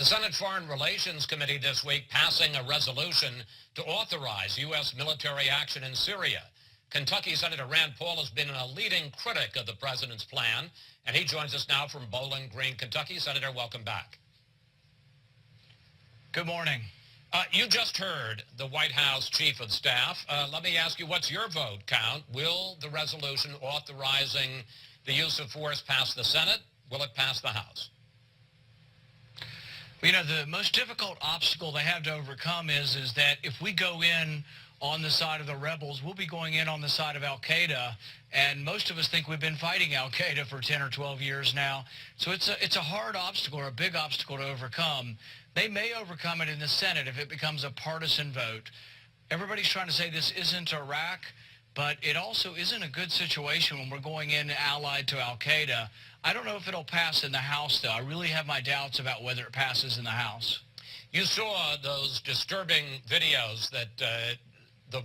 The Senate Foreign Relations Committee this week passing a resolution to authorize U.S. military action in Syria. Kentucky Senator Rand Paul has been a leading critic of the president's plan, and he joins us now from Bowling Green, Kentucky. Senator, welcome back. Good morning. You just heard the White House Chief of Staff. Let me ask you, what's your vote count? Will the resolution authorizing the use of force pass the Senate? Will it pass the House? You know, the most difficult obstacle they have to overcome is that if we go in on the side of the rebels, we'll be going in on the side of al-Qaeda, and most of us think we've been fighting al-Qaeda for 10 or 12 years now. So it's a hard obstacle, or a big obstacle to overcome. They may overcome it in the Senate if it becomes a partisan vote. Everybody's trying to say this isn't Iraq, but it also isn't a good situation when we're going in allied to al-Qaeda. I don't know if it'll pass in the House, though. I really have my doubts about whether it passes in the House. You saw those disturbing videos that the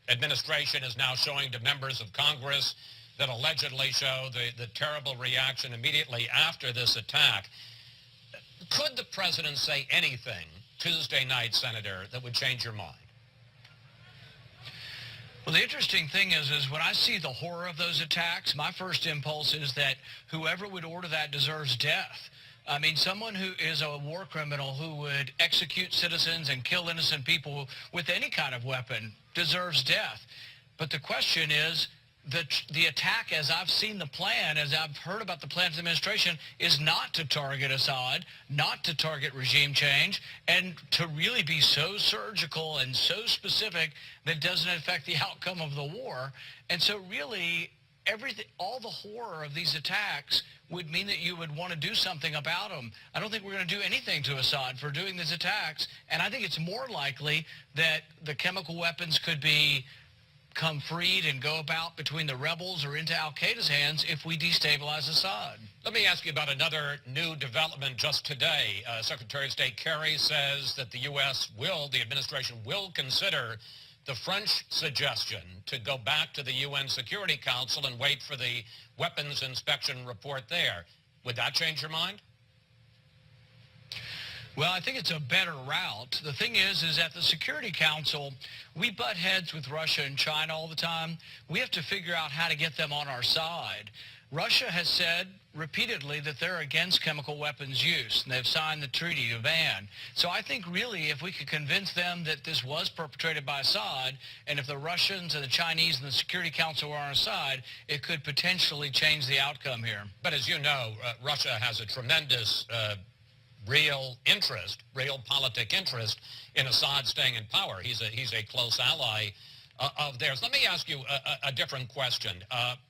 administration is now showing to members of Congress that allegedly show the terrible reaction immediately after this attack. Could the president say anything Tuesday night, Senator, that would change your mind? Well, the interesting thing is when I see the horror of those attacks, my first impulse is that whoever would order that deserves death. I mean, someone who is a war criminal who would execute citizens and kill innocent people with any kind of weapon deserves death. But the question is, the attack, as I've seen the plan, as I've heard about the plan of the administration, is not to target Assad, not to target regime change, and to really be so surgical and so specific that it doesn't affect the outcome of the war. And so really, everything, all the horror of these attacks would mean that you would want to do something about them. I don't think we're going to do anything to Assad for doing these attacks, and I think it's more likely that the chemical weapons could become freed and go about between the rebels or into al-Qaeda's hands if we destabilize Assad. Let me ask you about another new development just today. Secretary of State Kerry says that the the administration will consider the French suggestion to go back to the UN Security Council and wait for the weapons inspection report there. Would that change your mind? Well, I think it's a better route. The thing is at the Security Council, we butt heads with Russia and China all the time. We have to figure out how to get them on our side. Russia has said repeatedly that they're against chemical weapons use, and they've signed the treaty to ban. So I think really if we could convince them that this was perpetrated by Assad, and if the Russians and the Chinese and the Security Council were on our side, it could potentially change the outcome here. But as you know, Russia has a tremendous real politic interest in Assad staying in power. He's a close ally of theirs. Let me ask you a different question.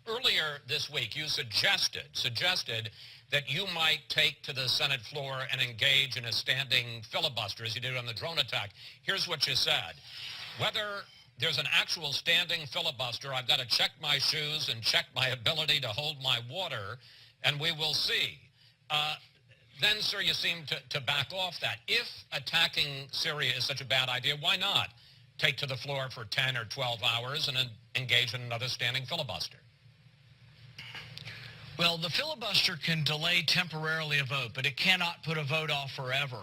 Earlier this week, you suggested that you might take to the Senate floor and engage in a standing filibuster, as you did on the drone attack. Here's what you said. Whether there's an actual standing filibuster, I've got to check my shoes and check my ability to hold my water, and we will see. Then, sir, you seem to back off that. If attacking Syria is such a bad idea, why not take to the floor for 10 or 12 hours and then engage in another standing filibuster? Well, the filibuster can delay temporarily a vote, but it cannot put a vote off forever.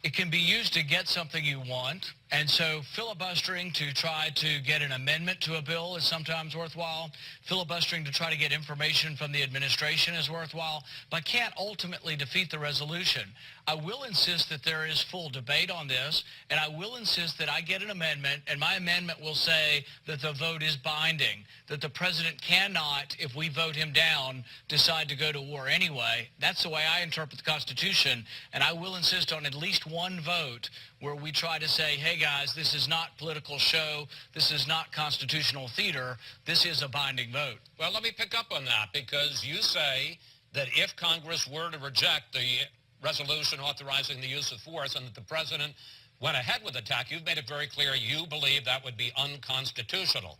It can be used to get something you want, and so filibustering to try to get an amendment to a bill is sometimes worthwhile. Filibustering to try to get information from the administration is worthwhile, but can't ultimately defeat the resolution. I will insist that there is full debate on this, and I will insist that I get an amendment, and my amendment will say that the vote is binding, that the president cannot, if we vote him down, decide to go to war anyway. That's the way I interpret the Constitution, and I will insist on at least one vote where we try to say, hey guys, this is not political show, this is not constitutional theater, this is a binding vote. Well, let me pick up on that, because you say that if Congress were to reject the resolution authorizing the use of force and that the president went ahead with the attack, you've made it very clear you believe that would be unconstitutional.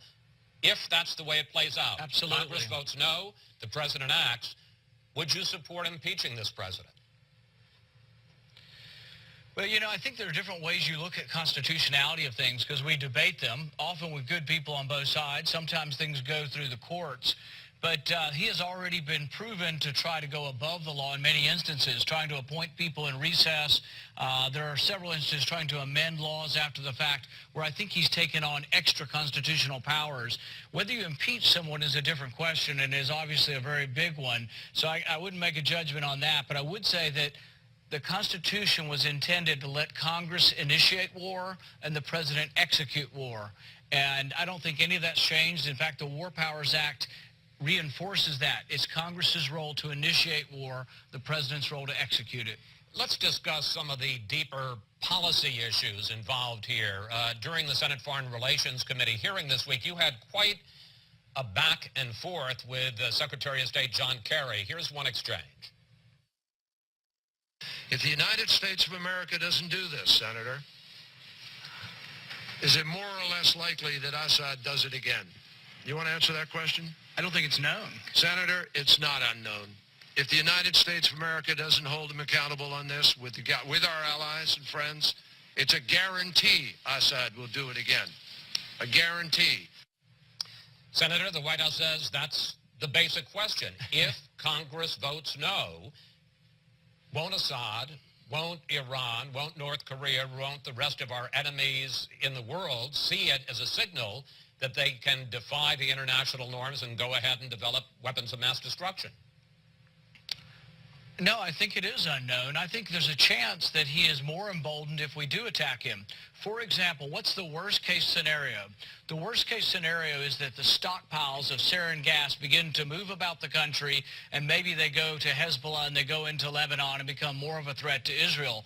If that's the way it plays out, absolutely. Congress votes no, the president acts, would you support impeaching this president? Well, you know, I think there are different ways you look at constitutionality of things because we debate them, often with good people on both sides. Sometimes things go through the courts. But he has already been proven to try to go above the law in many instances, trying to appoint people in recess. There are several instances trying to amend laws after the fact where I think he's taken on extra constitutional powers. Whether you impeach someone is a different question and is obviously a very big one. So I wouldn't make a judgment on that. But I would say that the Constitution was intended to let Congress initiate war and the president execute war. And I don't think any of that's changed. In fact, the War Powers Act reinforces that. It's Congress's role to initiate war, the president's role to execute it. Let's discuss some of the deeper policy issues involved here. During the Senate Foreign Relations Committee hearing this week, you had quite a back and forth with Secretary of State John Kerry. Here's one exchange. If the United States of America doesn't do this, Senator, is it more or less likely that Assad does it again? You want to answer that question? I don't think it's known. Senator, it's not unknown. If the United States of America doesn't hold him accountable on this with our allies and friends, it's a guarantee Assad will do it again. A guarantee. Senator, the White House says that's the basic question. If Congress votes no, won't Assad, won't Iran, won't North Korea, won't the rest of our enemies in the world see it as a signal that they can defy the international norms and go ahead and develop weapons of mass destruction? No, I think it is unknown. I think there's a chance that he is more emboldened if we do attack him. For example, what's the worst case scenario? The worst case scenario is that the stockpiles of sarin gas begin to move about the country, and maybe they go to Hezbollah and they go into Lebanon and become more of a threat to Israel.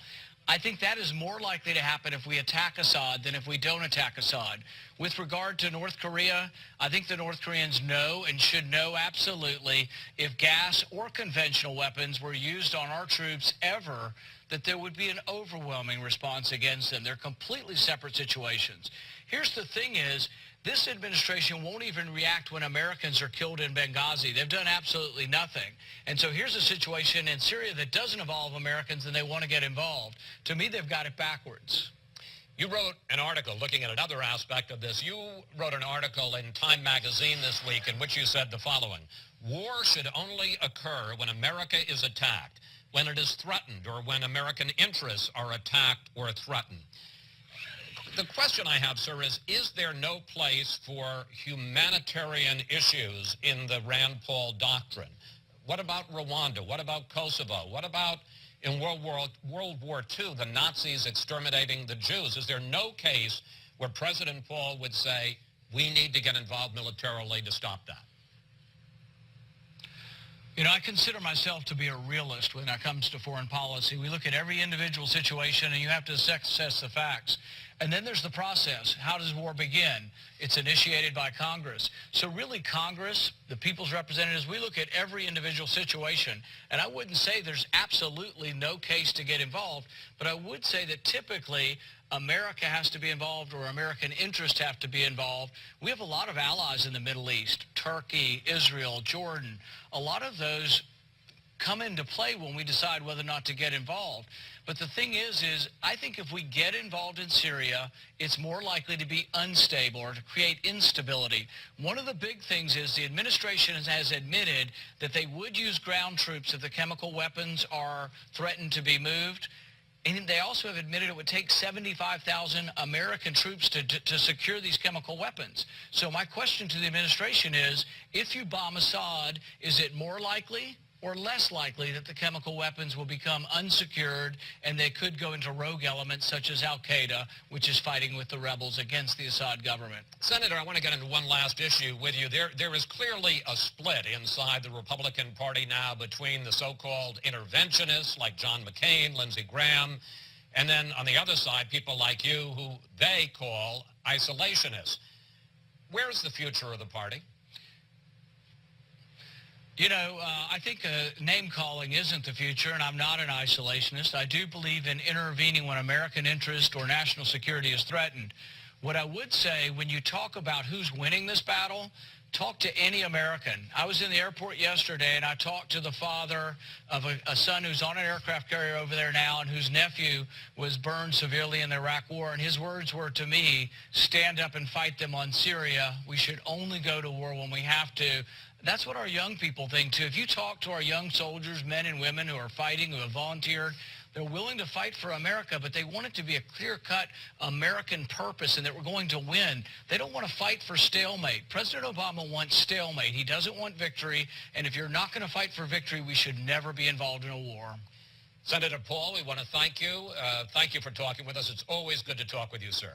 I think that is more likely to happen if we attack Assad than if we don't attack Assad. With regard to North Korea, I think the North Koreans know and should know absolutely if gas or conventional weapons were used on our troops ever, that there would be an overwhelming response against them. They're completely separate situations. Here's the thing is, this administration won't even react when Americans are killed in Benghazi. They've done absolutely nothing. And so here's a situation in Syria that doesn't involve Americans and they want to get involved. To me, they've got it backwards. You wrote an article looking at another aspect of this. You wrote an article in Time magazine this week in which you said the following: war should only occur when America is attacked, when it is threatened, or when American interests are attacked or threatened. The question I have, sir, is there no place for humanitarian issues in the Rand Paul doctrine? What about Rwanda? What about Kosovo? What about in World War II, the Nazis exterminating the Jews? Is there no case where President Paul would say, we need to get involved militarily to stop that? You know, I consider myself to be a realist when it comes to foreign policy. We look at every individual situation and you have to assess the facts. And then there's the process. How does war begin? It's initiated by Congress. So really Congress, the people's representatives, we look at every individual situation. And I wouldn't say there's absolutely no case to get involved, but I would say that typically America has to be involved or American interests have to be involved. We have a lot of allies in the Middle East, Turkey, Israel, Jordan. A lot of those come into play when we decide whether or not to get involved. But the thing is I think if we get involved in Syria, it's more likely to be unstable or to create instability. One of the big things is the administration has admitted that they would use ground troops if the chemical weapons are threatened to be moved. And they also have admitted it would take 75,000 American troops to secure these chemical weapons. So my question to the administration is, if you bomb Assad, is it more likely or less likely that the chemical weapons will become unsecured and they could go into rogue elements such as Al-Qaeda, which is fighting with the rebels against the Assad government? Senator, I want to get into one last issue with you. There is clearly a split inside the Republican Party now between the so-called interventionists like John McCain, Lindsey Graham, and then on the other side, people like you who they call isolationists. Where's the future of the party? You know, I think name-calling isn't the future, and I'm not an isolationist. I do believe in intervening when American interest or national security is threatened. What I would say, when you talk about who's winning this battle, talk to any American. I was in the airport yesterday, and I talked to the father of a son who's on an aircraft carrier over there now and whose nephew was burned severely in the Iraq War. And his words were to me, stand up and fight them on Syria. We should only go to war when we have to. That's what our young people think, too. If you talk to our young soldiers, men and women who are fighting, who have volunteered, they're willing to fight for America, but they want it to be a clear-cut American purpose and that we're going to win. They don't want to fight for stalemate. President Obama wants stalemate. He doesn't want victory, and if you're not going to fight for victory, we should never be involved in a war. Senator Paul, we want to thank you. Thank you for talking with us. It's always good to talk with you, sir.